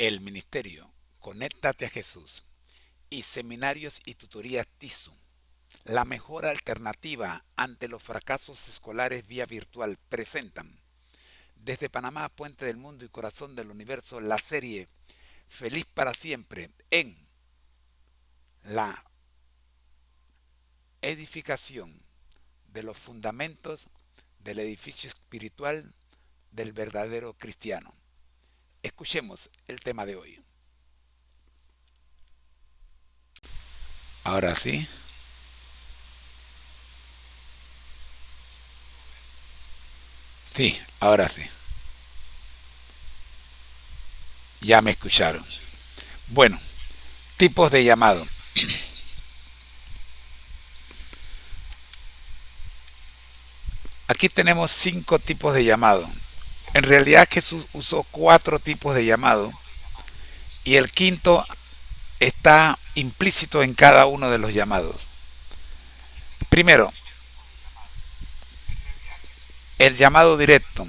El Ministerio Conéctate a Jesús y Seminarios y Tutorías TISU, la mejor alternativa ante los fracasos escolares vía virtual, presentan desde Panamá, Puente del Mundo y Corazón del Universo la serie Feliz para Siempre en la edificación de los fundamentos del edificio espiritual del verdadero cristiano. Escuchemos el tema de hoy. Ahora sí, sí, ahora sí. Ya me escucharon. Bueno, tipos de llamado. Aquí tenemos 5 tipos de llamado. En realidad Jesús usó 4 tipos de llamado y el quinto está implícito en cada uno de los llamados. Primero, el llamado directo.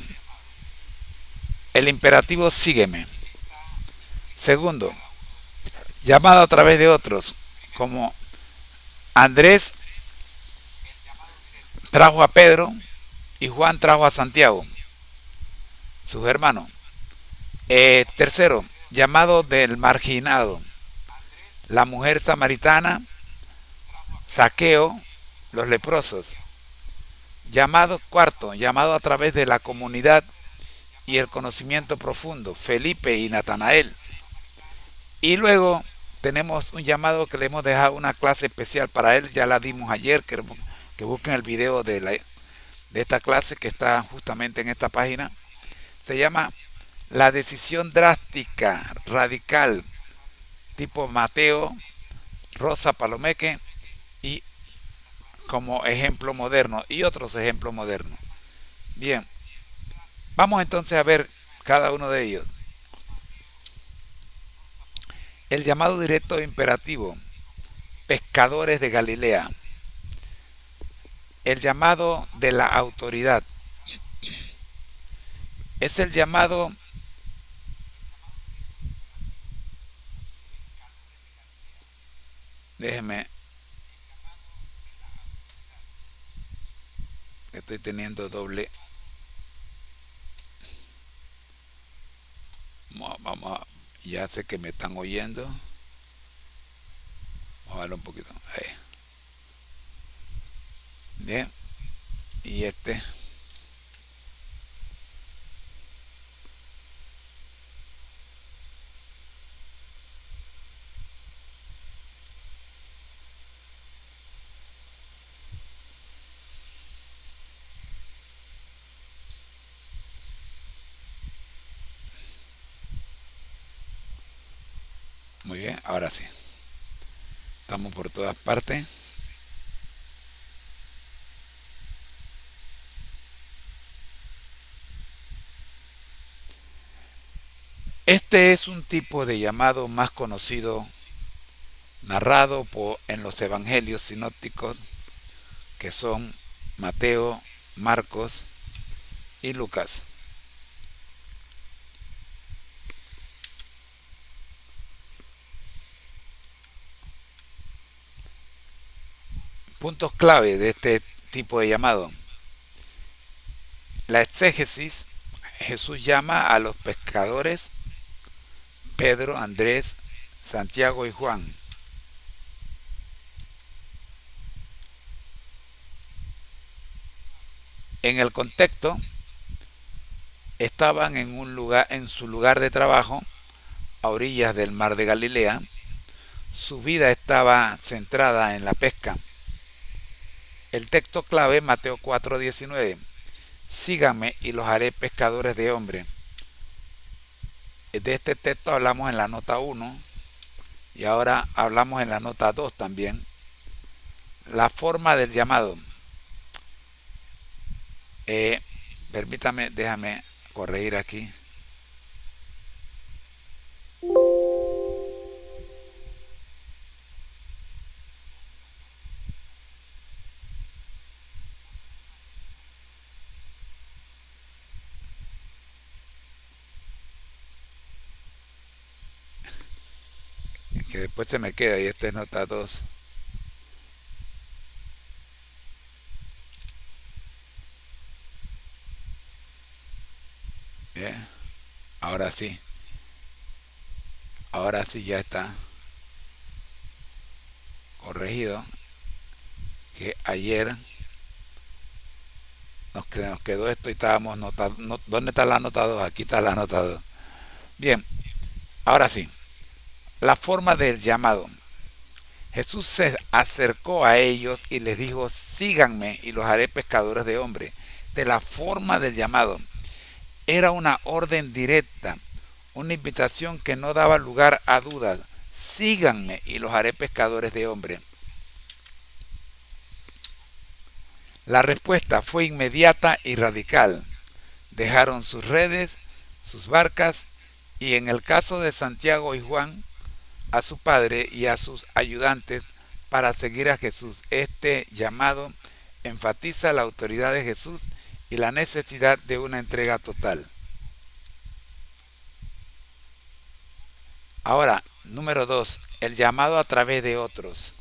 El imperativo sígueme. Segundo, llamado a través de otros, como Andrés trajo a Pedro y Juan trajo a Santiago, sus hermanos. Tercero, llamado del marginado. La mujer samaritana, Saqueo, los leprosos. Llamado cuarto, llamado a través de la comunidad y el conocimiento profundo, Felipe y Natanael. Y luego tenemos un llamado que le hemos dejado una clase especial para él, ya la dimos ayer, que busquen el video de esta clase que está justamente en esta página. Se llama La decisión drástica, radical, tipo Mateo, Rosa Palomeque y como ejemplo moderno y otros ejemplos modernos. Bien, vamos entonces a ver cada uno de ellos. El llamado directo imperativo, pescadores de Galilea. El llamado de la autoridad. Es el llamado, déjeme, estoy teniendo doble. Vamos a, ya sé que me están oyendo. Vamos a darle un poquito. Ahí. Bien, y este. Muy bien, ahora sí. Estamos por todas partes. Este es un tipo de llamado más conocido, narrado en los evangelios sinópticos, que son Mateo, Marcos y Lucas. Puntos clave de este tipo de llamado. La exégesis, Jesús llama a los pescadores Pedro, Andrés, Santiago y Juan. En el contexto, estaban en un lugar, en su lugar de trabajo, a orillas del mar de Galilea. Su vida estaba centrada en la pesca. El texto clave, Mateo 4:19. Síganme y los haré pescadores de hombres. De este texto hablamos en la nota 1 y ahora hablamos en la nota 2 también. La forma del llamado. Eh, Permítame, déjame corregir aquí. que después se me queda y este es nota 2. Bien, ahora sí, ahora sí ya está corregido, que ayer nos quedó esto y estábamos notando. ¿Dónde está la nota 2? Aquí está la nota 2. Bien, ahora sí, la forma del llamado. Jesús se acercó a ellos y les dijo, síganme y los haré pescadores de hombres. De la forma del llamado. Era una orden directa, una invitación que no daba lugar a dudas. Síganme y los haré pescadores de hombres. La respuesta fue inmediata y radical. Dejaron sus redes, sus barcas y en el caso de Santiago y Juan, a su padre y a sus ayudantes para seguir a Jesús. Este llamado enfatiza la autoridad de Jesús y la necesidad de una entrega total. Ahora, número 2, el llamado a través de otros.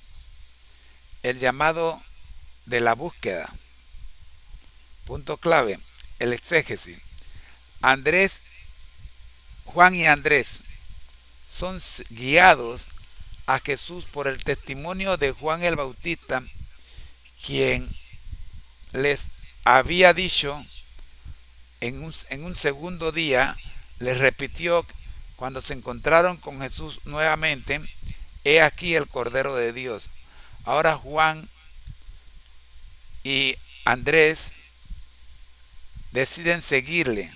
El llamado de la búsqueda. Punto clave, el exégesis. Andrés, Juan y Andrés son guiados a Jesús por el testimonio de Juan el Bautista, quien les había dicho en un segundo día, les repitió cuando se encontraron con Jesús nuevamente, he aquí el Cordero de Dios. Ahora Juan y Andrés deciden seguirle.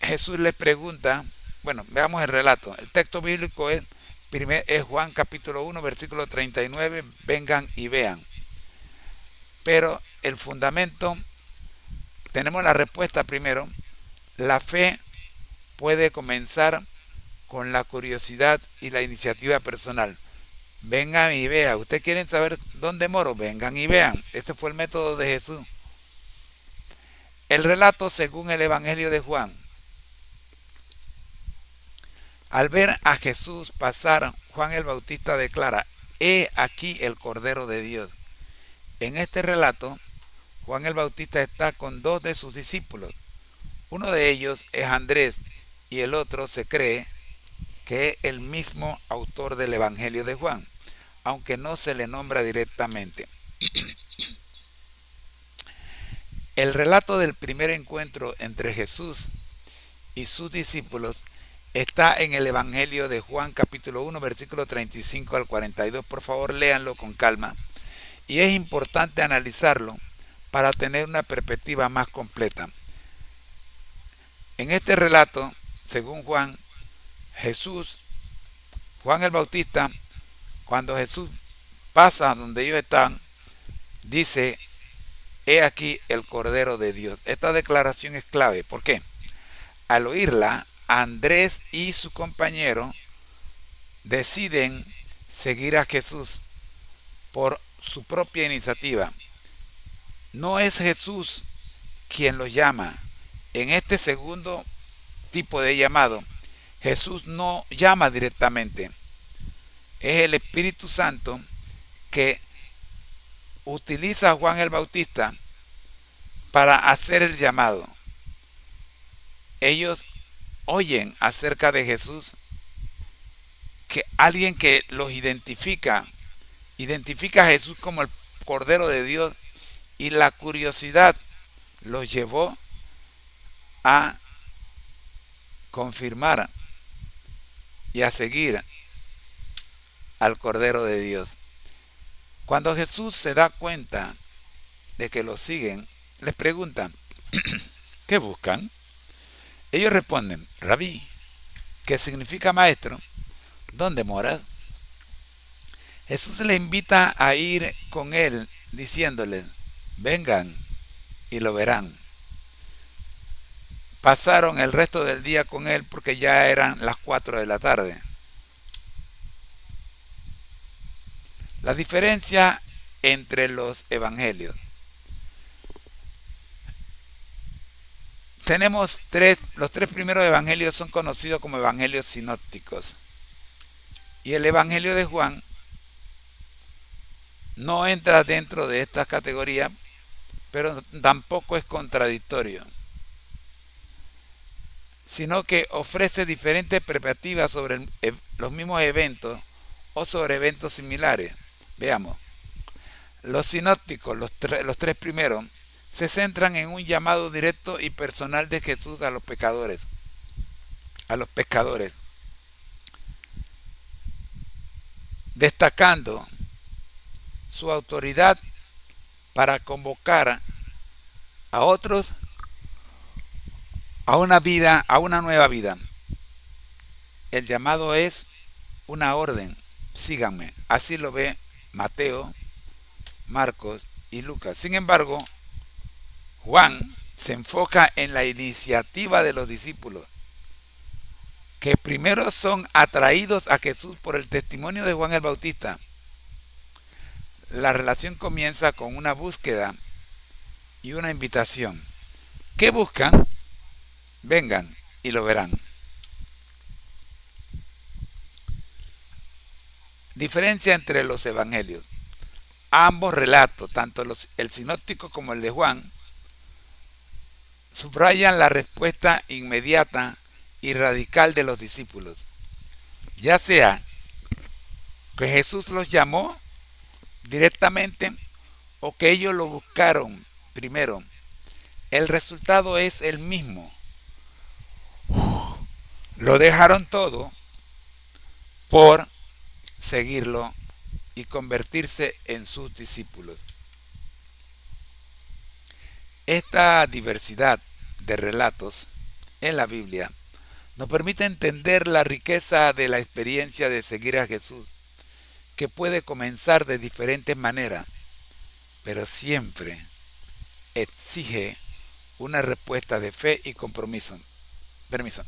Jesús les pregunta, bueno, veamos el relato. El texto bíblico es Juan capítulo 1, versículo 39, vengan y vean. Pero el fundamento, tenemos la respuesta primero. La fe puede comenzar con la curiosidad y la iniciativa personal. Vengan y vean. ¿Ustedes quieren saber dónde moro? Vengan y vean. Ese fue el método de Jesús. El relato según el Evangelio de Juan. Al ver a Jesús pasar, Juan el Bautista declara, he aquí el Cordero de Dios. En este relato, Juan el Bautista está con dos de sus discípulos. Uno de ellos es Andrés y el otro se cree que es el mismo autor del Evangelio de Juan, aunque no se le nombra directamente. El relato del primer encuentro entre Jesús y sus discípulos está en el Evangelio de Juan capítulo 1 versículo 35 al 42. Por favor, léanlo con calma. Y es importante analizarlo para tener una perspectiva más completa. En este relato, según Juan, Juan el Bautista, cuando Jesús pasa donde ellos están, dice, he aquí el Cordero de Dios. Esta declaración es clave. ¿Por qué? Al oírla, Andrés y su compañero deciden seguir a Jesús por su propia iniciativa. No es Jesús quien los llama. En este segundo tipo de llamado, Jesús no llama directamente. Es el Espíritu Santo que utiliza a Juan el Bautista para hacer el llamado. Ellos oyen acerca de Jesús, que alguien que los identifica a Jesús como el Cordero de Dios, y la curiosidad los llevó a confirmar y a seguir al Cordero de Dios. Cuando Jesús se da cuenta de que lo siguen, les pregunta, ¿qué buscan? Ellos responden, Rabí, que significa maestro, ¿dónde moras? Jesús les invita a ir con él, diciéndoles, vengan y lo verán. Pasaron el resto del día con él porque ya eran las 4 de la tarde. La diferencia entre los evangelios. Tenemos los tres primeros evangelios son conocidos como evangelios sinópticos. Y el Evangelio de Juan no entra dentro de esta categoría, pero tampoco es contradictorio, sino que ofrece diferentes perspectivas sobre los mismos eventos o sobre eventos similares. Veamos, los sinópticos, los tres primeros, se centran en un llamado directo y personal de Jesús a los pecadores, destacando su autoridad para convocar a otros a una vida, a una nueva vida. El llamado es una orden, síganme. Así lo ve Mateo, Marcos y Lucas. Sin embargo, Juan se enfoca en la iniciativa de los discípulos, que primero son atraídos a Jesús por el testimonio de Juan el Bautista. La relación comienza con una búsqueda y una invitación. ¿Qué buscan? Vengan y lo verán. Diferencia entre los evangelios. Ambos relatos, tanto el sinóptico como el de Juan, subrayan la respuesta inmediata y radical de los discípulos. Ya sea que Jesús los llamó directamente o que ellos lo buscaron primero, el resultado es el mismo. Lo dejaron todo por seguirlo y convertirse en sus discípulos. Esta diversidad de relatos en la Biblia nos permite entender la riqueza de la experiencia de seguir a Jesús, que puede comenzar de diferentes maneras, pero siempre exige una respuesta de fe y compromiso. Permiso.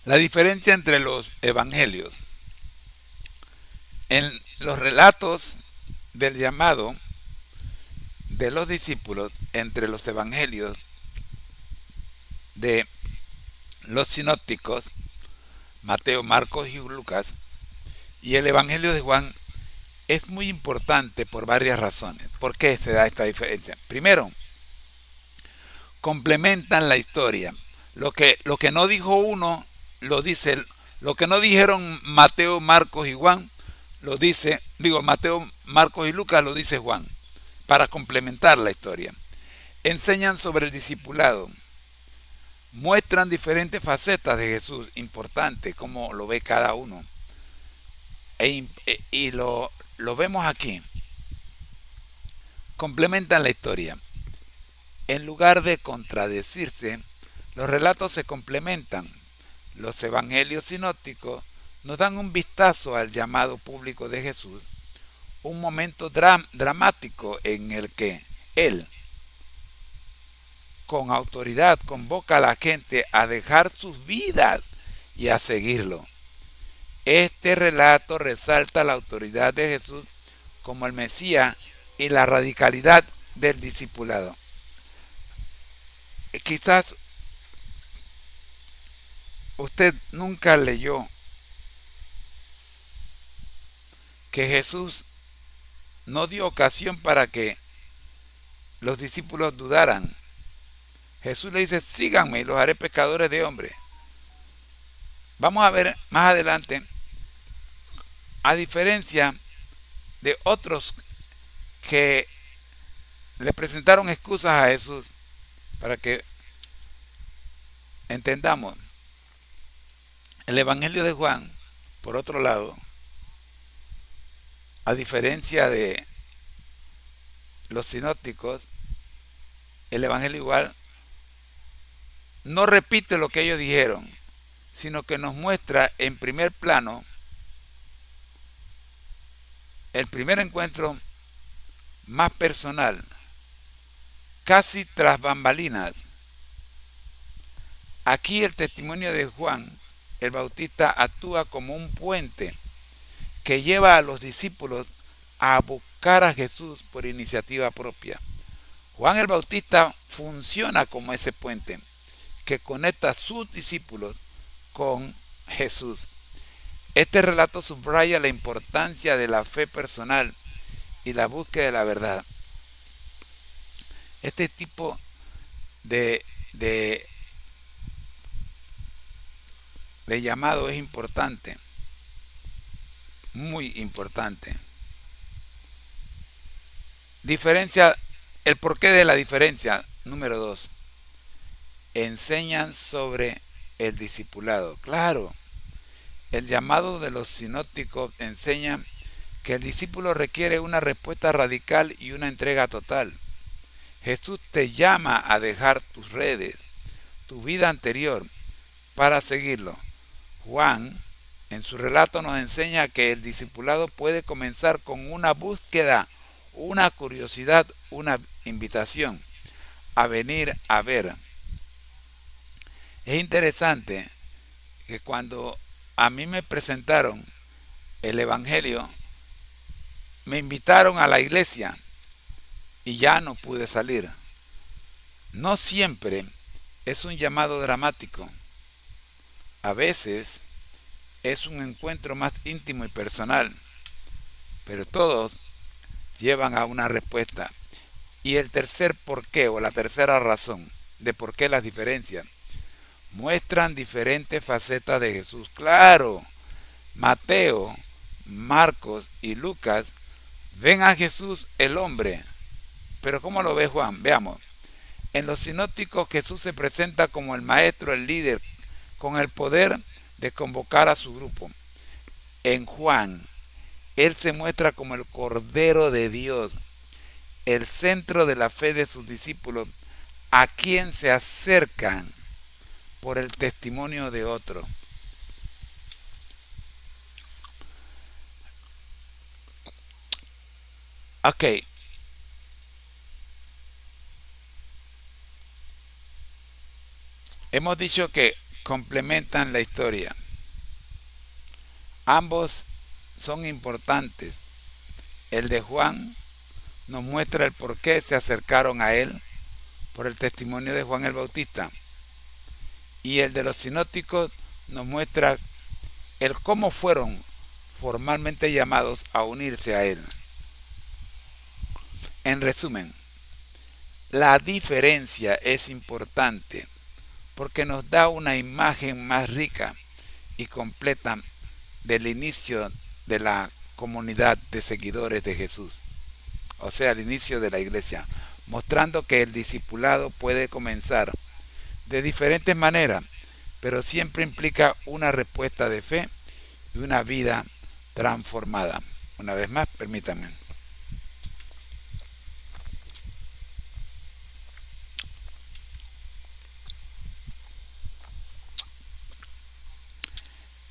La diferencia entre los evangelios. En los relatos del llamado de los discípulos entre los evangelios de los sinópticos, Mateo, Marcos y Lucas, y el evangelio de Juan, es muy importante por varias razones. ¿Por qué se da esta diferencia? Primero, complementan la historia. Lo que no dijo uno, lo dice, lo que no dijeron Mateo, Marcos y Juan, lo dice, Mateo, Marcos y Lucas, lo dice Juan, para complementar la historia. Enseñan sobre el discipulado, muestran diferentes facetas de Jesús, importantes, como lo ve cada uno. Y lo vemos aquí. Complementan la historia. En lugar de contradecirse, los relatos se complementan. Los evangelios sinópticos nos dan un vistazo al llamado público de Jesús, un momento dramático en el que Él, con autoridad, convoca a la gente a dejar sus vidas y a seguirlo. Este relato resalta la autoridad de Jesús como el Mesías y la radicalidad del discipulado. Quizás usted nunca leyó que Jesús no dio ocasión para que los discípulos dudaran. Jesús le dice, síganme y los haré pescadores de hombres. Vamos a ver más adelante, a diferencia de otros que le presentaron excusas a Jesús, para que entendamos, el Evangelio de Juan, por otro lado, a diferencia de los sinópticos, el Evangelio igual no repite lo que ellos dijeron, sino que nos muestra en primer plano el primer encuentro más personal, casi tras bambalinas. Aquí el testimonio de Juan el Bautista actúa como un puente que lleva a los discípulos a buscar a Jesús por iniciativa propia. Juan el Bautista funciona como ese puente que conecta a sus discípulos con Jesús. Este relato subraya la importancia de la fe personal y la búsqueda de la verdad. Este tipo de, de, de llamado es importante, muy importante. Diferencia, el porqué de la diferencia, número 2. Enseñan sobre el discipulado. Claro, el llamado de los sinópticos enseña que el discípulo requiere una respuesta radical y una entrega total. Jesús te llama a dejar tus redes, tu vida anterior, para seguirlo. Juan, en su relato, nos enseña que el discipulado puede comenzar con una búsqueda, una curiosidad, una invitación a venir a ver. Es interesante que cuando a mí me presentaron el Evangelio, me invitaron a la iglesia y ya no pude salir. No siempre es un llamado dramático. A veces es un encuentro más íntimo y personal, pero todos llevan a una respuesta. Y el tercer porqué o la tercera razón de por qué las diferencias muestran diferentes facetas de Jesús. Claro, Mateo, Marcos y Lucas ven a Jesús el hombre, pero ¿cómo lo ve Juan? Veamos. En los sinópticos Jesús se presenta como el maestro, el líder, con el poder de convocar a su grupo. En Juan, Él se muestra como el Cordero de Dios, el centro de la fe de sus discípulos, a quien se acercan por el testimonio de otro. Ok, hemos dicho que complementan la historia. Ambos son importantes. El de Juan nos muestra el por qué se acercaron a él por el testimonio de Juan el Bautista. Y el de los sinópticos nos muestra el cómo fueron formalmente llamados a unirse a él. En resumen, la diferencia es importante porque nos da una imagen más rica y completa del inicio de la comunidad de seguidores de Jesús, o sea, el inicio de la iglesia, mostrando que el discipulado puede comenzar de diferentes maneras, pero siempre implica una respuesta de fe y una vida transformada. Una vez más, permítanme.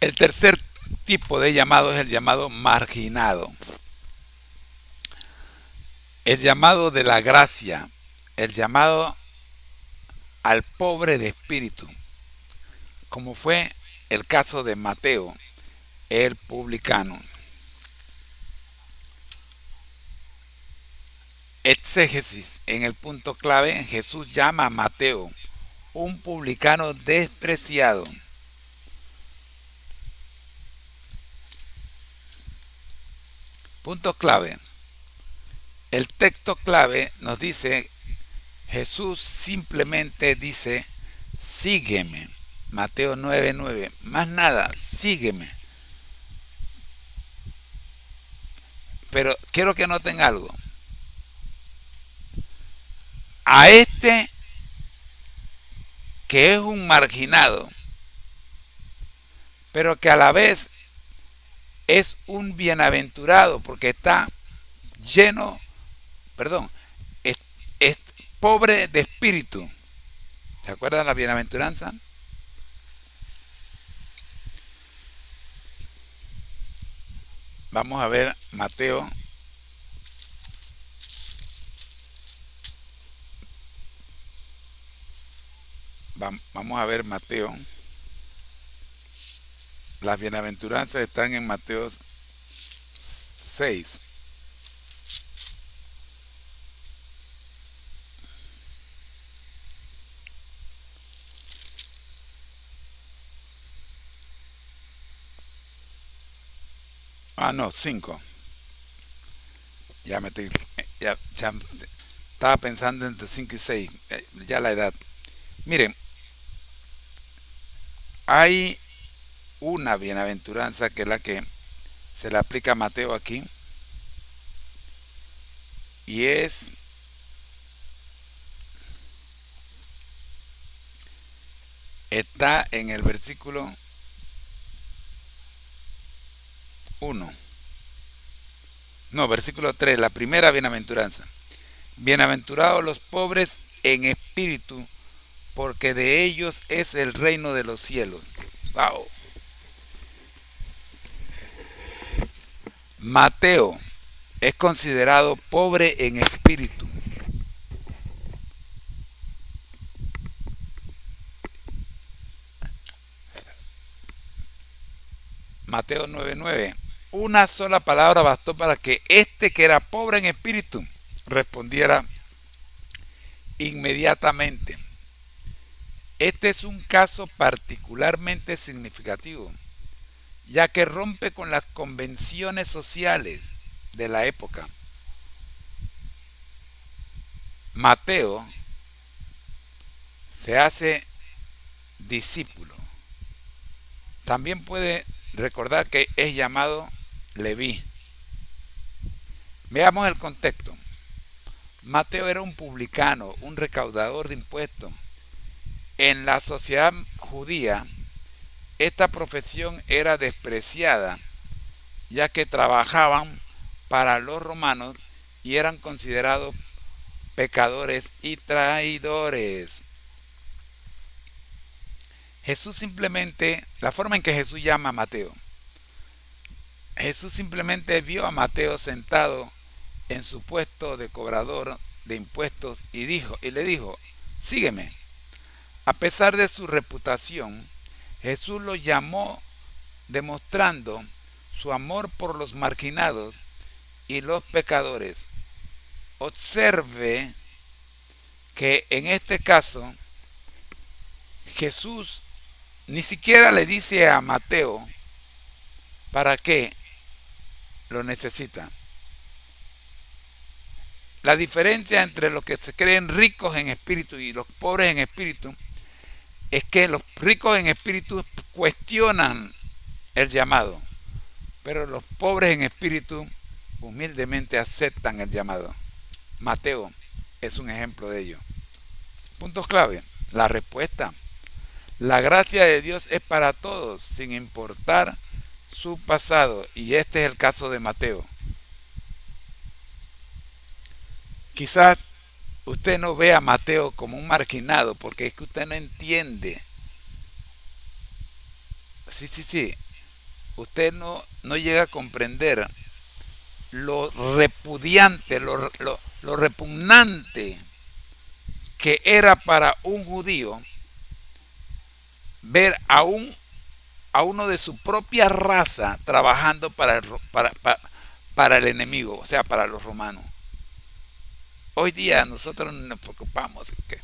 El tercer tipo de llamado es el llamado marginado. El llamado de la gracia, el llamado al pobre de espíritu, como fue el caso de Mateo, el publicano. Exégesis, en el punto clave, Jesús llama a Mateo un publicano despreciado. Punto clave. El texto clave nos dice, Jesús simplemente dice, sígueme. Mateo 9:9. Más nada, sígueme. Pero quiero que noten algo. A este que es un marginado, pero que a la vez es un bienaventurado porque está lleno, perdón, es pobre de espíritu. ¿Se acuerdan la bienaventuranza? Vamos a ver Mateo. Vamos a ver Mateo. Las bienaventuranzas están en Mateo 6. Ah, no, 5. Ya me estoy. Ya estaba pensando entre 5 y 6. Ya la edad. Miren, hay una bienaventuranza que es la que se le aplica a Mateo aquí. Y está en el versículo 1. No, versículo 3, la primera bienaventuranza. Bienaventurados los pobres en espíritu, porque de ellos es el reino de los cielos. Wow. Mateo es considerado pobre en espíritu. Mateo 9:9. Una sola palabra bastó para que este que era pobre en espíritu respondiera inmediatamente. Este es un caso particularmente significativo, ya que rompe con las convenciones sociales de la época. Mateo se hace discípulo. También puede recordar que es llamado Leví. Veamos el contexto. Mateo era un publicano, un recaudador de impuestos. En la sociedad judía, esta profesión era despreciada, ya que trabajaban para los romanos y eran considerados pecadores y traidores. Jesús simplemente, la forma en que Jesús llama a Mateo, Jesús simplemente vio a Mateo sentado en su puesto de cobrador de impuestos y le dijo, sígueme. A pesar de su reputación, Jesús lo llamó demostrando su amor por los marginados y los pecadores. Observe que en este caso Jesús ni siquiera le dice a Mateo para qué lo necesita. La diferencia entre los que se creen ricos en espíritu y los pobres en espíritu es que los ricos en espíritu cuestionan el llamado, pero los pobres en espíritu humildemente aceptan el llamado. Mateo es un ejemplo de ello. Puntos clave. La respuesta. La gracia de Dios es para todos, sin importar su pasado. Y este es el caso de Mateo. Quizás usted no ve a Mateo como un marginado, porque es que usted no entiende. Sí. Usted no llega a comprender lo repudiante, lo repugnante que era para un judío ver a uno de su propia raza trabajando para el enemigo, o sea, para los romanos. Hoy día nosotros nos preocupamos que,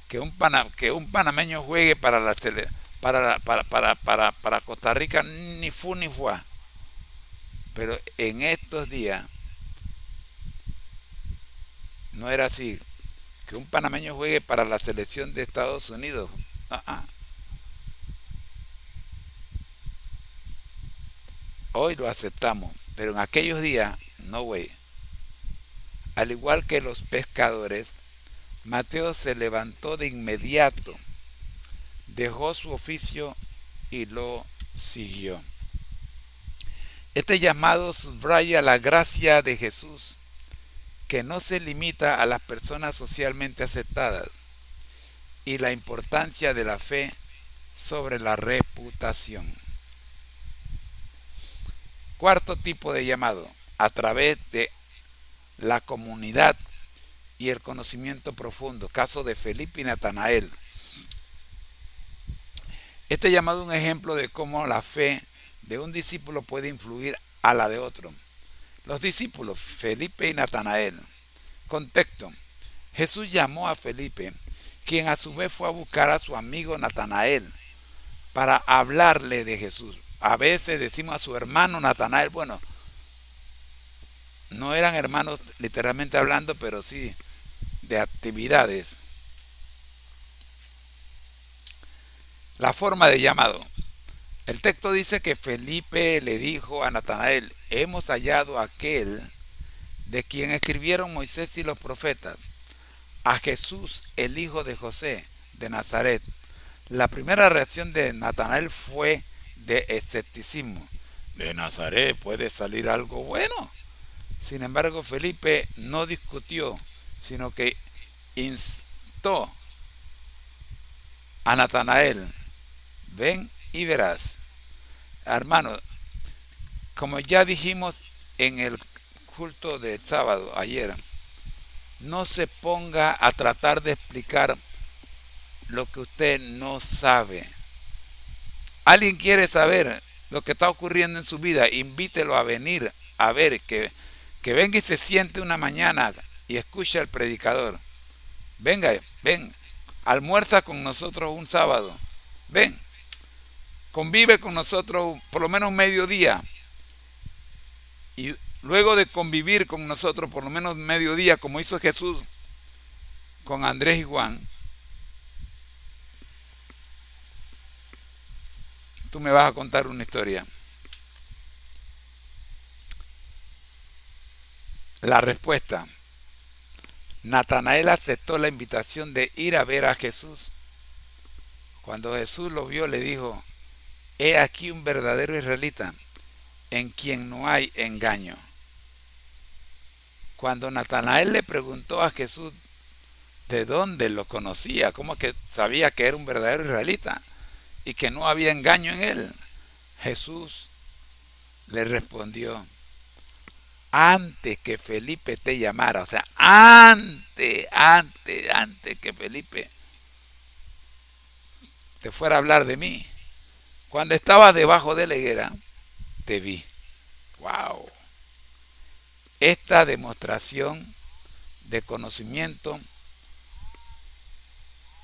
que un panameño juegue para la para Costa Rica, ni fu ni fue. Pero en estos días no era así. Que un panameño juegue para la selección de Estados Unidos. Hoy lo aceptamos, pero en aquellos días, no way. Al igual que los pescadores, Mateo se levantó de inmediato, dejó su oficio y lo siguió. Este llamado subraya la gracia de Jesús, que no se limita a las personas socialmente aceptadas, y la importancia de la fe sobre la reputación. Cuarto tipo de llamado, a través de la comunidad y el conocimiento profundo. Caso de Felipe y Natanael. Este llamado es un ejemplo de cómo la fe de un discípulo puede influir a la de otro. Los discípulos, Felipe y Natanael. Contexto. Jesús llamó a Felipe, quien a su vez fue a buscar a su amigo Natanael para hablarle de Jesús. a veces decimos a su hermano Natanael, bueno, no eran hermanos literalmente hablando, pero sí de actividades. La forma de llamado. El texto dice que Felipe le dijo a Natanael, hemos hallado a aquel de quien escribieron Moisés y los profetas, a Jesús, el hijo de José, de Nazaret. La primera reacción de Natanael fue de escepticismo. ¿De Nazaret puede salir algo bueno? Sin embargo, Felipe no discutió, sino que instó a Natanael, ven y verás. Hermano, como ya dijimos en el culto del sábado, ayer, no se ponga a tratar de explicar lo que usted no sabe. Alguien quiere saber lo que está ocurriendo en su vida, invítelo a venir a ver, que venga y se siente una mañana y escuche al predicador. Venga, ven, almuerza con nosotros un sábado. Ven, convive con nosotros por lo menos mediodía. Y luego de convivir con nosotros por lo menos mediodía, como hizo Jesús con Andrés y Juan, tú me vas a contar una historia. La respuesta. Natanael aceptó la invitación de ir a ver a Jesús. Cuando Jesús lo vio, le dijo, he aquí un verdadero israelita, en quien no hay engaño. Cuando Natanael le preguntó a Jesús de dónde lo conocía, cómo que sabía que era un verdadero israelita y que no había engaño en él, Jesús le respondió, antes que Felipe te llamara, o sea, antes que Felipe te fuera a hablar de mí, cuando estaba debajo de la higuera, te vi. Wow. Esta demostración de conocimiento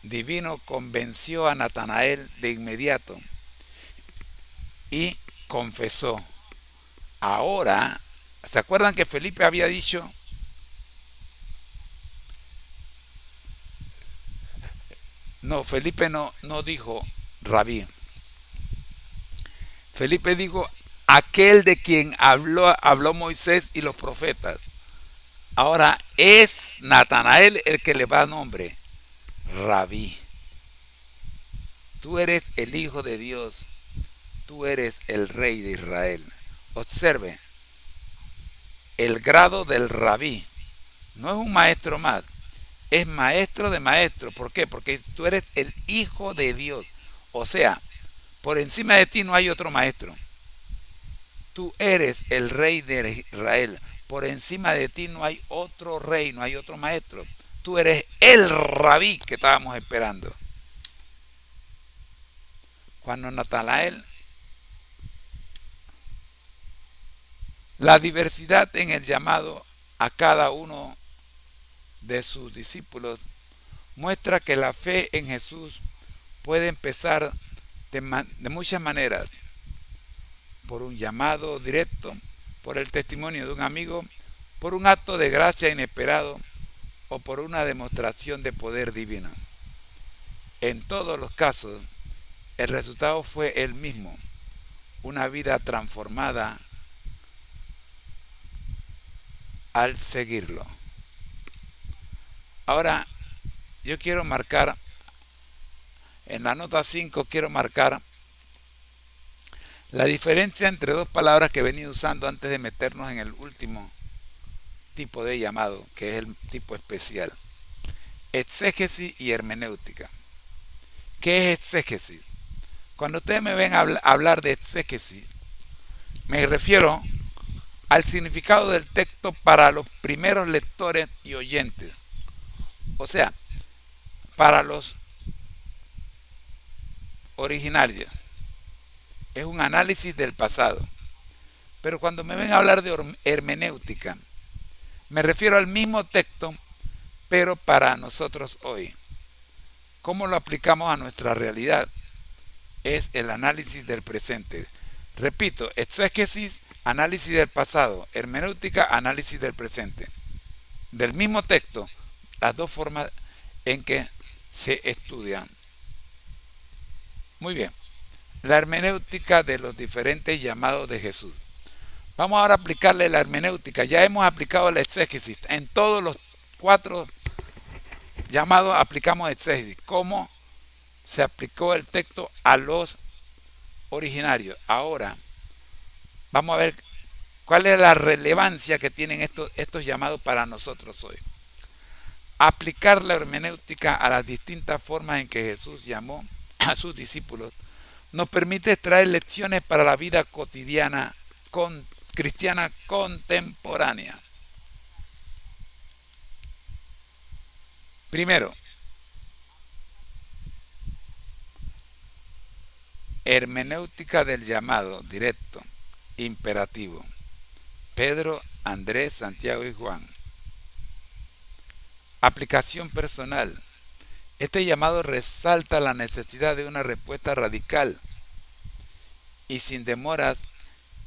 divino convenció a Natanael de inmediato y confesó. Ahora, ¿se acuerdan que Felipe había dicho? No, Felipe no dijo rabí. Felipe dijo aquel de quien habló Moisés y los profetas. Ahora es Natanael el que le va nombre, rabí. Tú eres el Hijo de Dios, tú eres el Rey de Israel. Observe, el grado del rabí no es un maestro más, es maestro de maestros. ¿Por qué? Porque tú eres el Hijo de Dios. O sea, por encima de ti no hay otro maestro. Tú eres el Rey de Israel. Por encima de ti no hay otro rey, no hay otro maestro. Tú eres el rabí que estábamos esperando. Cuando Natanael, la diversidad en el llamado a cada uno de sus discípulos muestra que la fe en Jesús puede empezar de muchas maneras. Por un llamado directo, por el testimonio de un amigo, por un acto de gracia inesperado o por una demostración de poder divino. En todos los casos, el resultado fue el mismo, una vida transformada al seguirlo. Ahora, yo quiero marcar, en la nota 5 quiero marcar la diferencia entre dos palabras que he venido usando antes de meternos en el último tipo de llamado, que es el tipo especial. Exégesis y hermenéutica. ¿Qué es exégesis? Cuando ustedes me ven hablar de exégesis, me refiero al significado del texto para los primeros lectores y oyentes. O sea, para los originarios. Es un análisis del pasado. Pero cuando me ven a hablar de hermenéutica, me refiero al mismo texto, pero para nosotros hoy. ¿Cómo lo aplicamos a nuestra realidad? Es el análisis del presente. Repito, exégesis, análisis del pasado, hermenéutica, análisis del presente. Del mismo texto, las dos formas en que se estudian. Muy bien, la hermenéutica de los diferentes llamados de Jesús. Vamos ahora a aplicarle la hermenéutica. Ya hemos aplicado la exégesis. En todos los 4 llamados aplicamos exégesis. ¿Cómo se aplicó el texto a los originarios? Ahora vamos a ver cuál es la relevancia que tienen estos llamados para nosotros hoy. Aplicar la hermenéutica a las distintas formas en que Jesús llamó a sus discípulos nos permite extraer lecciones para la vida cotidiana cristiana contemporánea. Primero, hermenéutica del llamado directo, imperativo. Pedro, Andrés, Santiago y Juan. Aplicación personal. Este llamado resalta la necesidad de una respuesta radical y sin demoras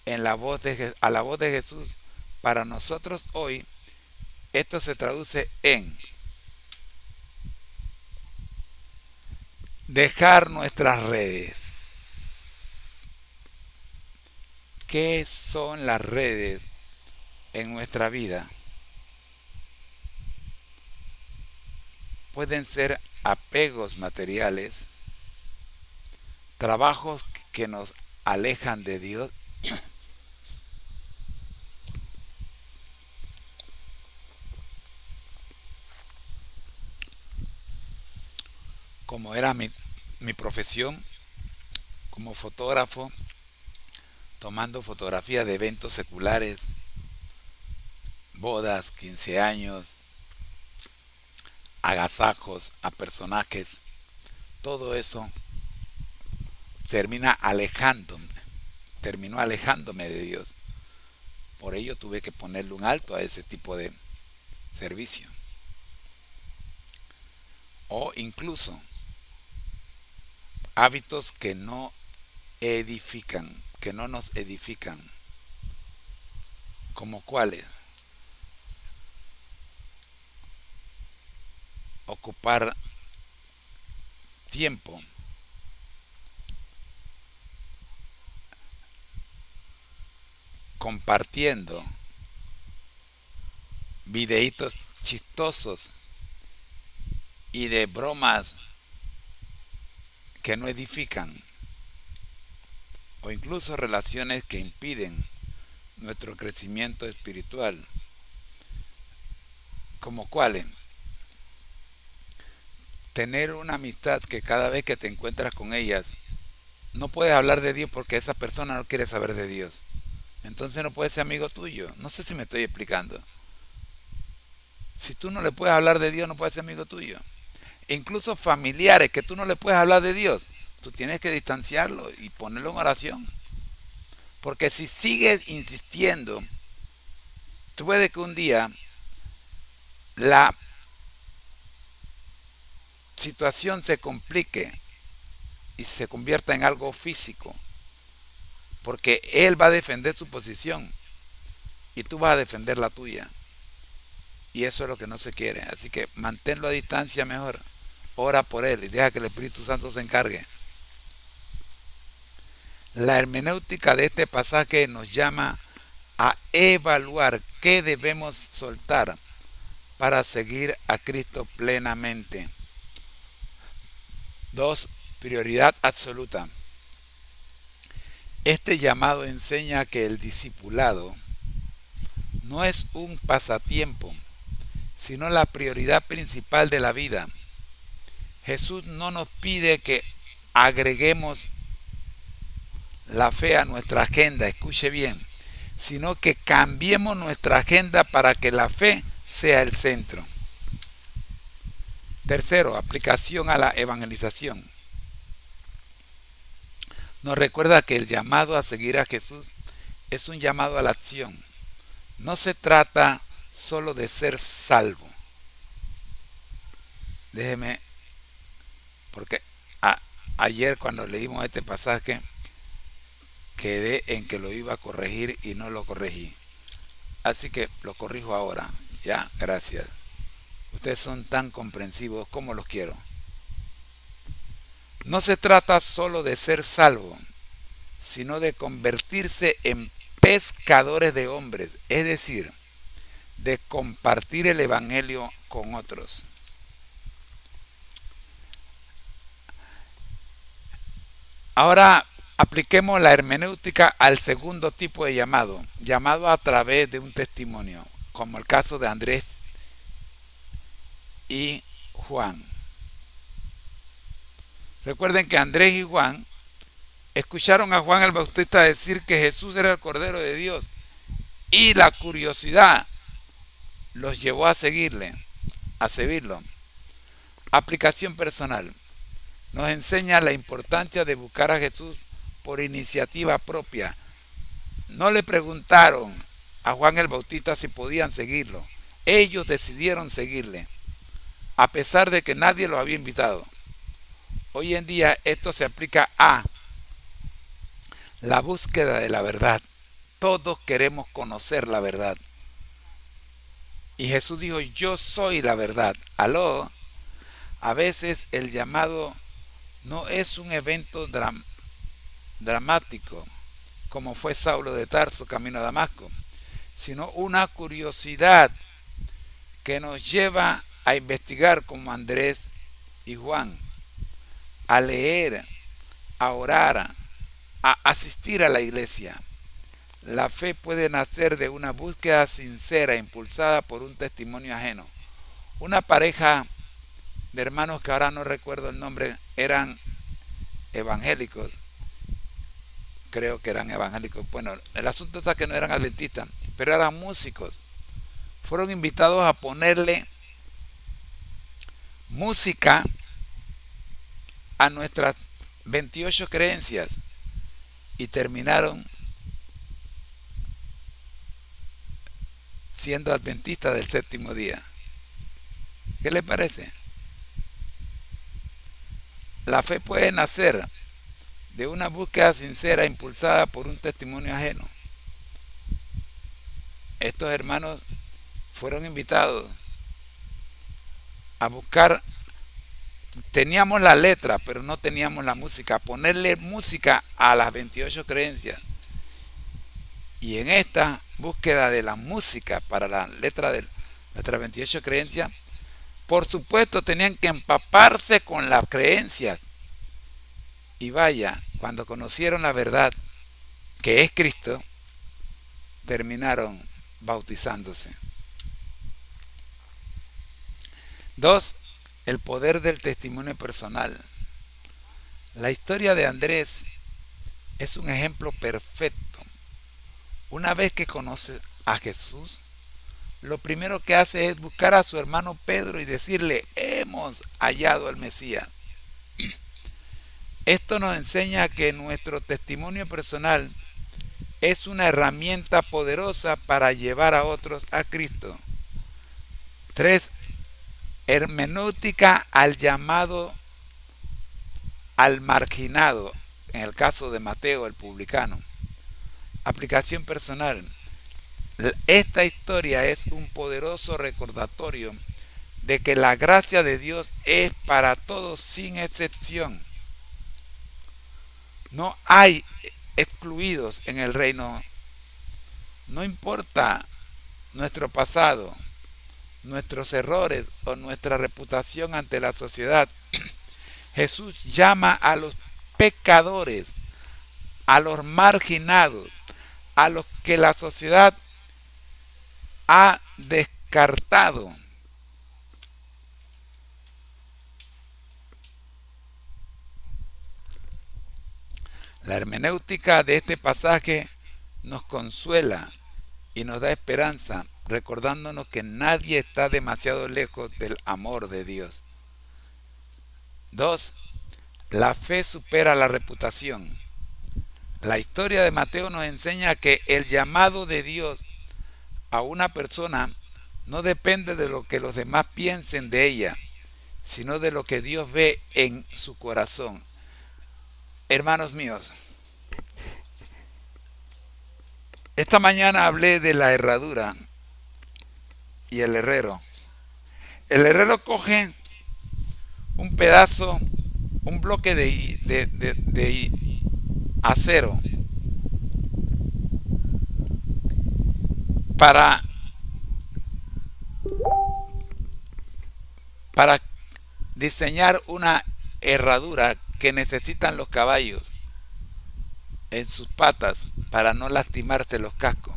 a la voz de Jesús. Para nosotros hoy, esto se traduce en dejar nuestras redes. ¿Qué son las redes en nuestra vida? Pueden ser apegos materiales, trabajos que nos alejan de Dios, como era mi profesión como fotógrafo, tomando fotografías de eventos seculares, bodas, 15 años, agasajos a personajes. Todo eso terminó alejándome de Dios. Por ello tuve que ponerle un alto a ese tipo de servicio. O incluso hábitos que no edifican, que no nos edifican. ¿Como cuáles? Ocupar tiempo compartiendo videitos chistosos y de bromas que no edifican, o incluso relaciones que impiden nuestro crecimiento espiritual. ¿Como cuáles? Tener una amistad que cada vez que te encuentras con ellas no puedes hablar de Dios porque esa persona no quiere saber de Dios. Entonces no puede ser amigo tuyo. No sé si me estoy explicando. Si tú no le puedes hablar de Dios, no puede ser amigo tuyo. E incluso familiares que tú no le puedes hablar de Dios, tú tienes que distanciarlo y ponerlo en oración. Porque si sigues insistiendo, puede que un día la situación se complique y se convierta en algo físico. Porque él va a defender su posición y tú vas a defender la tuya. Y eso es lo que no se quiere. Así que manténlo a distancia mejor. Ora por él y deja que el Espíritu Santo se encargue. La hermenéutica de este pasaje nos llama a evaluar qué debemos soltar para seguir a Cristo plenamente. 2. Prioridad absoluta. Este llamado enseña que el discipulado no es un pasatiempo, sino la prioridad principal de la vida. Jesús no nos pide que agreguemos la fe a nuestra agenda, escuche bien, sino que cambiemos nuestra agenda para que la fe sea el centro. Tercero, aplicación a la evangelización. Nos recuerda que el llamado a seguir a Jesús es un llamado a la acción. No se trata solo de ser salvo. Déjeme, porque ayer cuando leímos este pasaje, quedé en que lo iba a corregir y no lo corregí. Así que lo corrijo ahora. Ya, gracias. Ustedes son tan comprensivos como los quiero. No se trata solo de ser salvo, sino de convertirse en pescadores de hombres, es decir, de compartir el Evangelio con otros. Ahora apliquemos la hermenéutica al segundo tipo de llamado, llamado a través de un testimonio, como el caso de Andrés y Juan. Recuerden que Andrés y Juan escucharon a Juan el Bautista decir que Jesús era el Cordero de Dios y la curiosidad los llevó a seguirlo. Aplicación personal. Nos enseña la importancia de buscar a Jesús por iniciativa propia. No le preguntaron a Juan el Bautista si podían seguirlo. Ellos decidieron seguirle, a pesar de que nadie los había invitado. Hoy en día esto se aplica a la búsqueda de la verdad. Todos queremos conocer la verdad. Y Jesús dijo, yo soy la verdad. Aló. A veces el llamado no es un evento dramático, como fue Saulo de Tarso camino a Damasco, sino una curiosidad que nos lleva a investigar como Andrés y Juan, a leer, a orar, a asistir a la iglesia. La fe puede nacer de una búsqueda sincera impulsada por un testimonio ajeno. Una pareja de hermanos que ahora no recuerdo el nombre, eran evangélicos, creo que eran evangélicos. Bueno, el asunto es que no eran adventistas, pero eran músicos. Fueron invitados a ponerle música a nuestras 28 creencias y terminaron siendo adventistas del séptimo día. ¿Qué les parece? La fe puede nacer de una búsqueda sincera impulsada por un testimonio ajeno. Estos hermanos fueron invitados a buscar, teníamos la letra, pero no teníamos la música, ponerle música a las 28 creencias. Y en esta búsqueda de la música para la letra de nuestras 28 creencias, por supuesto tenían que empaparse con las creencias. Y vaya, cuando conocieron la verdad, que es Cristo, terminaron bautizándose. 2. El poder del testimonio personal. La historia de Andrés es un ejemplo perfecto. Una vez que conoce a Jesús, lo primero que hace es buscar a su hermano Pedro y decirle, hemos hallado al Mesías. Esto nos enseña que nuestro testimonio personal es una herramienta poderosa para llevar a otros a Cristo. 3. Hermenéutica al llamado al marginado, en el caso de Mateo el publicano. Aplicación personal. Esta historia es un poderoso recordatorio de que la gracia de Dios es para todos sin excepción. No hay excluidos en el reino. No importa nuestro pasado, nuestros errores o nuestra reputación ante la sociedad. Jesús llama a los pecadores, a los marginados, a los que la sociedad ha descartado. La hermenéutica de este pasaje nos consuela y nos da esperanza, recordándonos que nadie está demasiado lejos del amor de Dios. 2. La fe supera la reputación. La historia de Mateo nos enseña que el llamado de Dios a una persona no depende de lo que los demás piensen de ella, sino de lo que Dios ve en su corazón. Hermanos míos, Esta mañana hablé de la herradura y el herrero. El herrero coge un pedazo, un bloque de acero para, para diseñar una herradura que necesitan los caballos en sus patas para no lastimarse los cascos.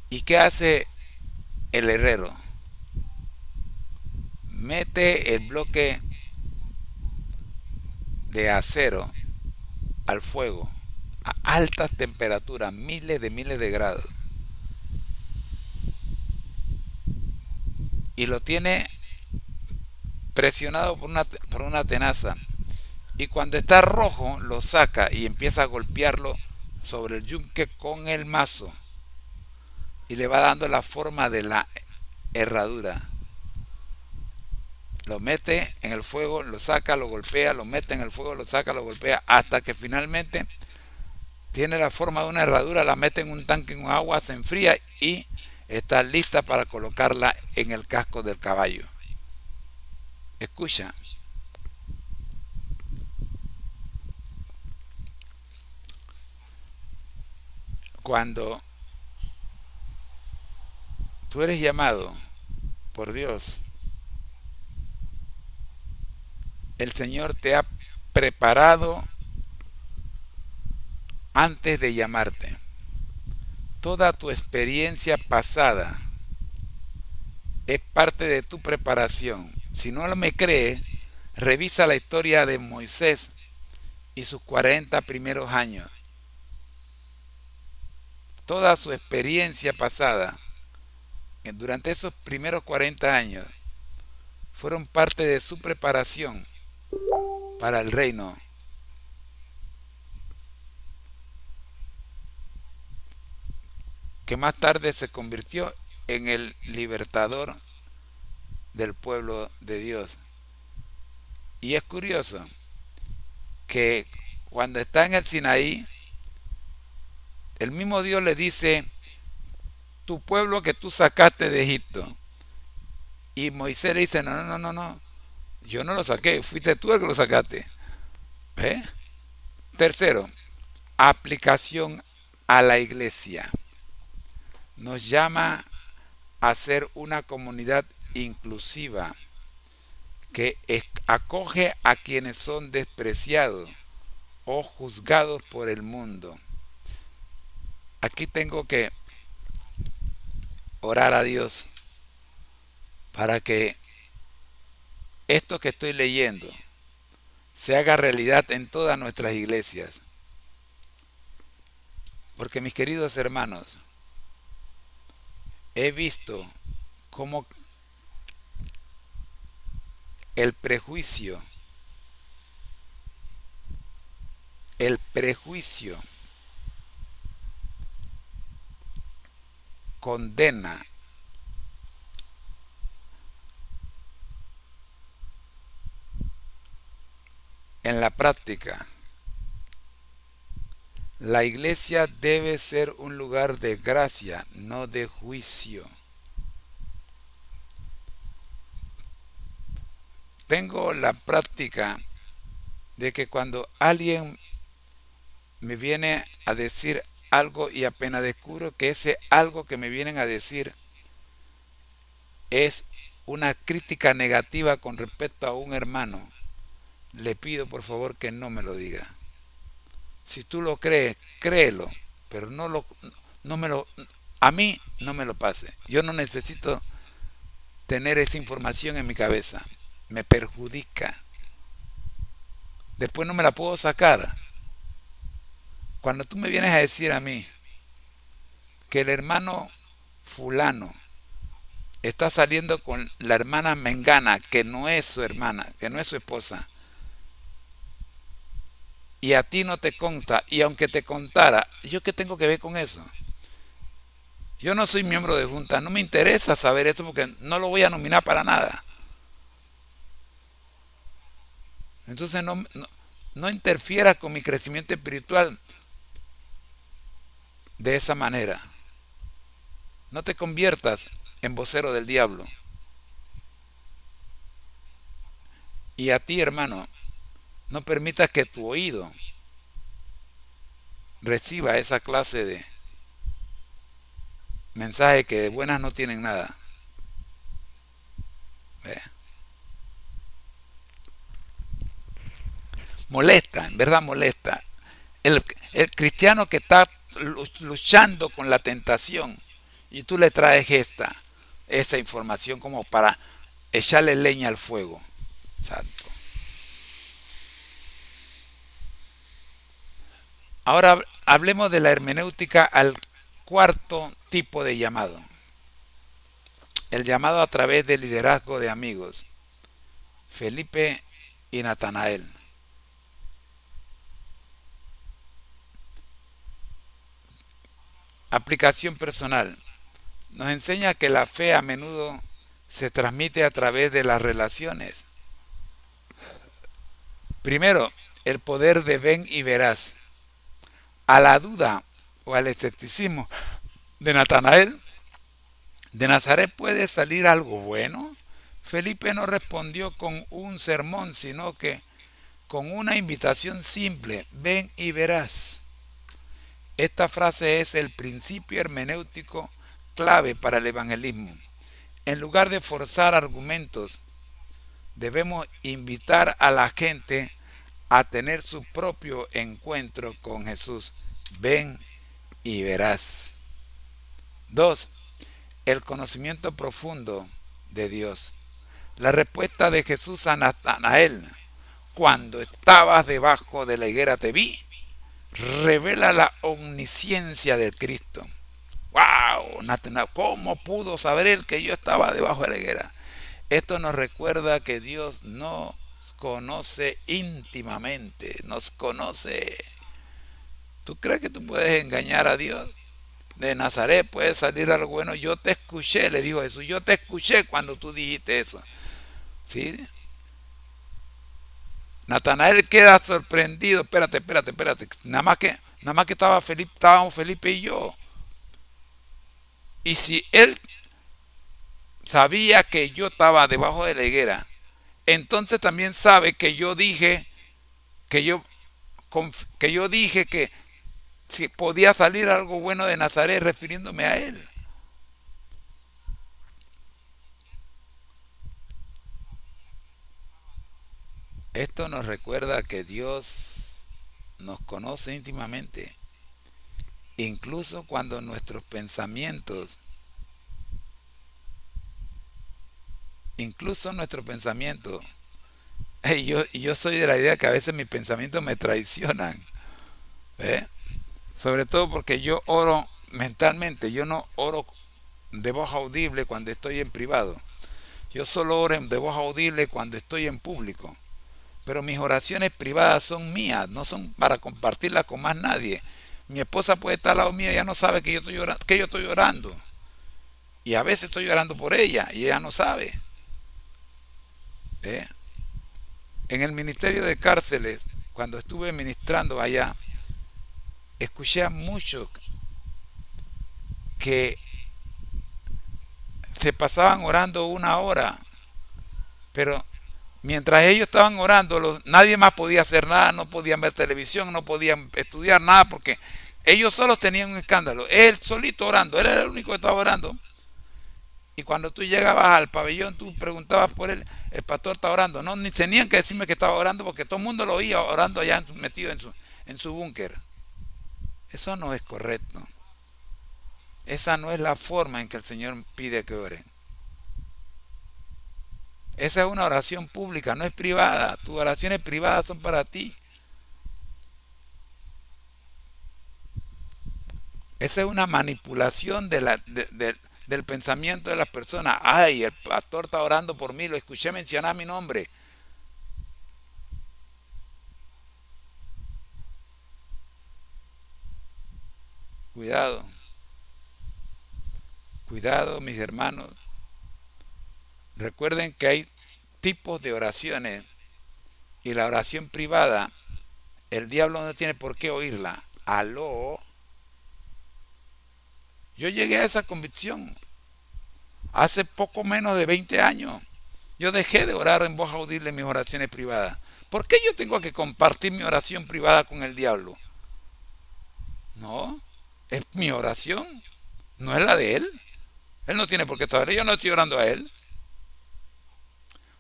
¿Y qué hace el herrero? Mete el bloque de acero al fuego a altas temperaturas, miles de grados, y lo tiene presionado por una tenaza. Y cuando está rojo, lo saca y empieza a golpearlo sobre el yunque con el mazo y le va dando la forma de la herradura. Lo mete en el fuego, lo saca, lo golpea, lo mete en el fuego, lo saca, lo golpea, hasta que finalmente tiene la forma de una herradura, la mete en un tanque con agua, se enfría y está lista para colocarla en el casco del caballo. Escucha, cuando tú eres llamado por Dios, el Señor te ha preparado antes de llamarte. Toda tu experiencia pasada es parte de tu preparación. Si no me crees, revisa la historia de Moisés y sus 40 primeros años. Toda su experiencia pasada, durante esos primeros 40 años, fueron parte de su preparación para el reino, que más tarde se convirtió en el libertador del pueblo de Dios. Y es curioso que cuando está en el Sinaí, el mismo Dios le dice, tu pueblo que tú sacaste de Egipto. Y Moisés le dice, no, no, no, no, no, yo no lo saqué, fuiste tú el que lo sacaste. ¿Eh? Tercero, aplicación a la iglesia. Nos llama a ser una comunidad inclusiva que acoge a quienes son despreciados o juzgados por el mundo. Aquí tengo que orar a Dios para que esto que estoy leyendo se haga realidad en todas nuestras iglesias. Porque mis queridos hermanos, he visto cómo el prejuicio, el prejuicio condena en la práctica. La iglesia debe ser un lugar de gracia, no de juicio. Tengo la práctica de que cuando alguien me viene a decir algo y apenas descubro que ese algo que me vienen a decir es una crítica negativa con respecto a un hermano, le pido por favor que no me lo diga. Si tú lo crees, créelo, pero no me lo, a mí no me lo pase. Yo no necesito tener esa información en mi cabeza. Me perjudica. Después no me la puedo sacar. Cuando tú me vienes a decir a mí que el hermano fulano está saliendo con la hermana mengana, que no es su hermana, que no es su esposa, y a ti no te consta, y aunque te contara, ¿yo qué tengo que ver con eso? Yo no soy miembro de junta, no me interesa saber esto porque no lo voy a nominar para nada. Entonces no interfiera con mi crecimiento espiritual, de esa manera. No te conviertas en vocero del diablo. Y a ti, hermano, no permitas que tu oído reciba esa clase de mensajes que de buenas no tienen nada. ¿Ve? Molesta, en verdad molesta. El cristiano que está luchando con la tentación y tú le traes esa información como para echarle leña al fuego. Santo. Ahora hablemos de la hermenéutica al cuarto tipo de llamado. El llamado a través del liderazgo de amigos. Felipe y Natanael. Aplicación personal. Nos enseña que la fe a menudo se transmite a través de las relaciones. Primero, el poder de ven y verás. A la duda o al escepticismo de Natanael, ¿de Nazaret puede salir algo bueno? Felipe no respondió con un sermón, sino que con una invitación simple: ven y verás. Esta frase es el principio hermenéutico clave para el evangelismo. En lugar de forzar argumentos, debemos invitar a la gente a tener su propio encuentro con Jesús. Ven y verás. 2. El conocimiento profundo de Dios. La respuesta de Jesús a Natanael: cuando estabas debajo de la higuera te vi, revela la omnisciencia del Cristo. ¡Wow! Natanael, ¿cómo pudo saber él que yo estaba debajo de la higuera? Esto nos recuerda que Dios nos conoce íntimamente, nos conoce. ¿Tú crees que tú puedes engañar a Dios? De Nazaret puede salir algo bueno. Yo te escuché, le dijo Jesús, yo te escuché cuando tú dijiste eso. ¿Sí? Natanael queda sorprendido. Espérate. Nada más que estábamos Felipe y yo. Y si él sabía que yo estaba debajo de la higuera, entonces también sabe que yo dije que yo, que yo dije que si podía salir algo bueno de Nazaret refiriéndome a él. Esto nos recuerda que Dios nos conoce íntimamente, incluso cuando nuestros pensamientos, yo soy de la idea que a veces mis pensamientos me traicionan, ¿eh? Sobre todo porque yo oro mentalmente, yo no oro de voz audible cuando estoy en privado, yo solo oro de voz audible cuando estoy en público. Pero mis oraciones privadas son mías, no son para compartirlas con más nadie. Mi esposa puede estar al lado mío y ella no sabe que yo estoy orando. Y a veces estoy orando por ella y ella no sabe. ¿Eh? En el ministerio de cárceles, cuando estuve ministrando allá, escuché a muchos que se pasaban orando 1 hora, pero mientras ellos estaban orando, nadie más podía hacer nada, no podían ver televisión, no podían estudiar nada, porque ellos solos tenían un escándalo. Él solito orando, él era el único que estaba orando. Y cuando tú llegabas al pabellón, tú preguntabas por él, el pastor está orando. No, ni tenían que decirme que estaba orando, porque todo el mundo lo oía orando allá metido en su búnker. Eso no es correcto. Esa no es la forma en que el Señor pide que oren. Esa es una oración pública, no es privada. Tus oraciones privadas son para ti. Esa es una manipulación del pensamiento de las personas. Ay, el pastor está orando por mí, lo escuché mencionar mi nombre. Cuidado, cuidado, mis hermanos. Recuerden que hay tipos de oraciones y la oración privada, el diablo no tiene por qué oírla. Aló, Yo llegué a esa convicción hace poco menos de 20 años. Yo dejé de orar en voz audible en mis oraciones privadas. ¿Por qué yo tengo que compartir mi oración privada con el diablo? No, es mi oración, no es la de él. Él no tiene por qué saber, yo no estoy orando a él.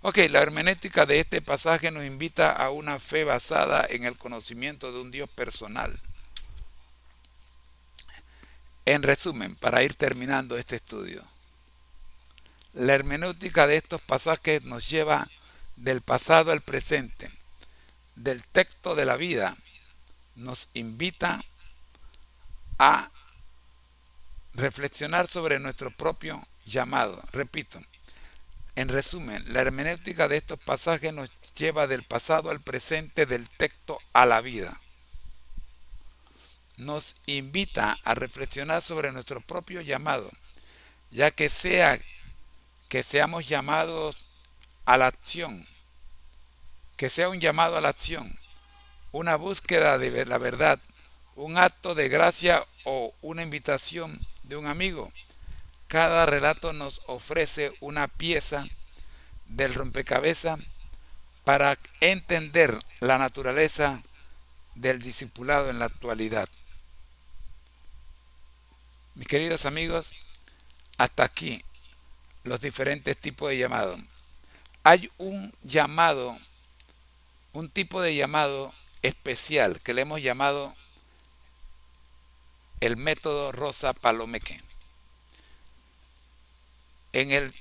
Ok, la hermenéutica de este pasaje nos invita a una fe basada en el conocimiento de un Dios personal. En resumen, para ir terminando este estudio, la hermenéutica de estos pasajes nos lleva del pasado al presente, del texto de la vida, nos invita a reflexionar sobre nuestro propio llamado. Repito, en resumen, la hermenéutica de estos pasajes nos lleva del pasado al presente, del texto a la vida. Nos invita a reflexionar sobre nuestro propio llamado, ya que sea que seamos llamados a la acción, que sea un llamado a la acción, una búsqueda de la verdad, un acto de gracia o una invitación de un amigo. Cada relato nos ofrece una pieza del rompecabezas para entender la naturaleza del discipulado en la actualidad. Mis queridos amigos, hasta aquí los diferentes tipos de llamado. Hay un llamado, un tipo de llamado especial que le hemos llamado el método Rosa Palomeque. En el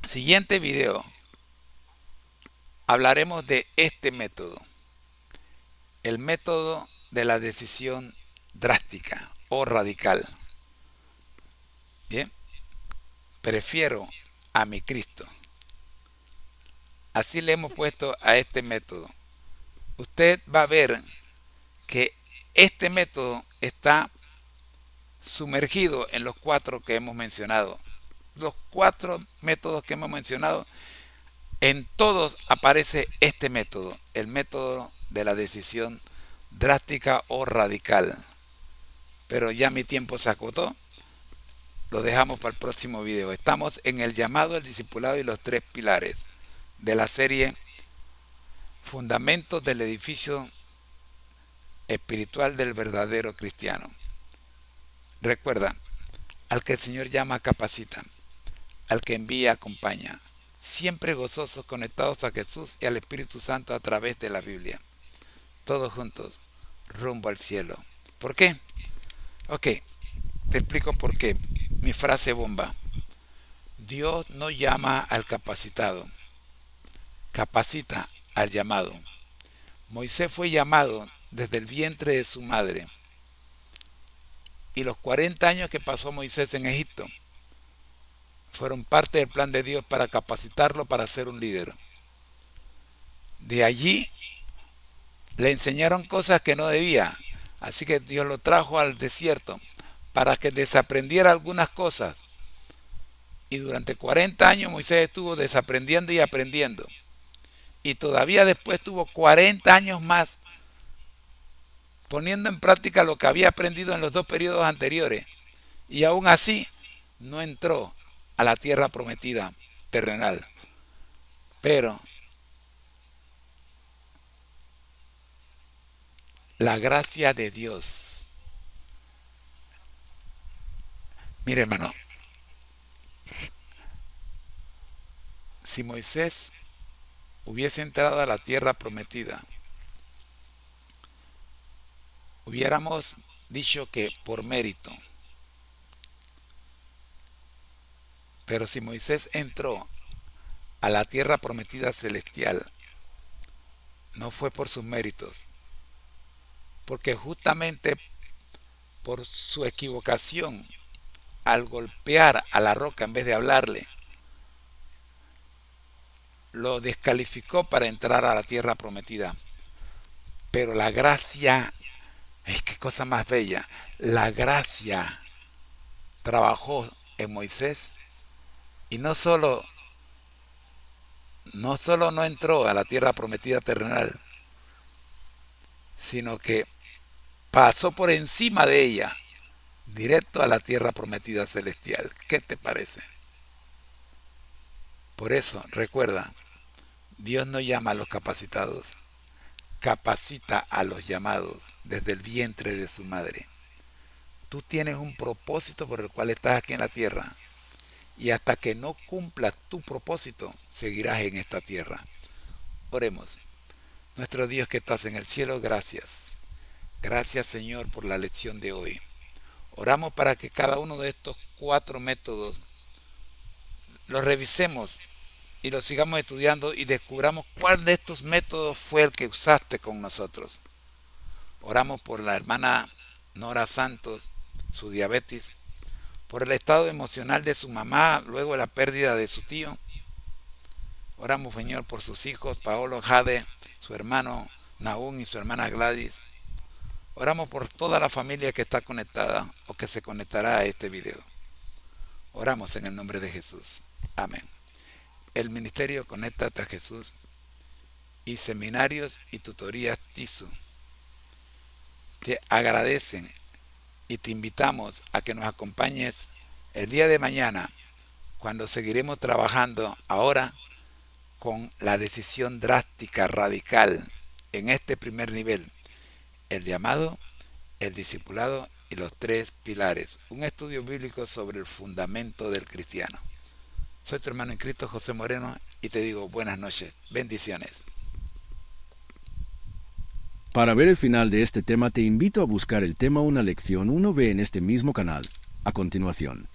siguiente video hablaremos de este método, el método de la decisión drástica o radical. Bien, prefiero a mi Cristo. Así le hemos puesto a este método. Usted va a ver que este método está sumergido en los 4 que hemos mencionado. Los 4 métodos que hemos mencionado, en todos aparece este método, el método de la decisión drástica o radical. Pero ya mi tiempo se acotó, lo dejamos para el próximo video. Estamos en el llamado, el discipulado y los 3 pilares de la serie Fundamentos del edificio espiritual del verdadero cristiano. Recuerda, al que el Señor llama capacita, al que envía acompaña, siempre gozosos, conectados a Jesús y al Espíritu Santo a través de la Biblia. Todos juntos, rumbo al cielo. ¿Por qué? Ok, te explico por qué. Mi frase bomba. Dios no llama al capacitado, capacita al llamado. Moisés fue llamado desde el vientre de su madre. Y los 40 años que pasó Moisés en Egipto fueron parte del plan de Dios para capacitarlo para ser un líder. De allí le enseñaron cosas que no debía. Así que Dios lo trajo al desierto para que desaprendiera algunas cosas. Y durante 40 años Moisés estuvo desaprendiendo y aprendiendo. Y todavía después tuvo 40 años más poniendo en práctica lo que había aprendido en los 2 periodos anteriores. Y aún así no entró a la tierra prometida terrenal. Pero la gracia de Dios. Mire, hermano, si Moisés hubiese entrado a la tierra prometida, hubiéramos dicho que por mérito. Pero si Moisés entró a la tierra prometida celestial, no fue por sus méritos, porque justamente por su equivocación, al golpear a la roca en vez de hablarle, lo descalificó para entrar a la tierra prometida. Pero la gracia, es que cosa más bella, la gracia trabajó en Moisés y no solo no entró a la tierra prometida terrenal, sino que pasó por encima de ella directo a la tierra prometida celestial. ¿Qué te parece? Por eso, recuerda, Dios no llama a los capacitados, capacita a los llamados desde el vientre de su madre. Tú tienes un propósito por el cual estás aquí en la tierra y hasta que no cumplas tu propósito, seguirás en esta tierra. Oremos. Nuestro Dios que estás en el cielo, gracias. Gracias, Señor, por la lección de hoy. Oramos para que cada uno de estos 4 métodos los revisemos y los sigamos estudiando y descubramos cuál de estos métodos fue el que usaste con nosotros. Oramos por la hermana Nora Santos, su diabetes, por el estado emocional de su mamá luego de la pérdida de su tío. Oramos, Señor, por sus hijos, Paolo, Jade, su hermano Nahum y su hermana Gladys. Oramos por toda la familia que está conectada o que se conectará a este video. Oramos en el nombre de Jesús. Amén. El Ministerio Conéctate a Jesús y Seminarios y Tutorías TISU te agradecen y te invitamos a que nos acompañes el día de mañana cuando seguiremos trabajando ahora con la decisión drástica, radical en este primer nivel, el llamado, el discipulado y los 3 pilares, un estudio bíblico sobre el fundamento del cristiano. Soy tu hermano en Cristo, José Moreno, y te digo buenas noches, bendiciones. Para ver el final de este tema te invito a buscar el tema Una lección 1B en este mismo canal, a continuación.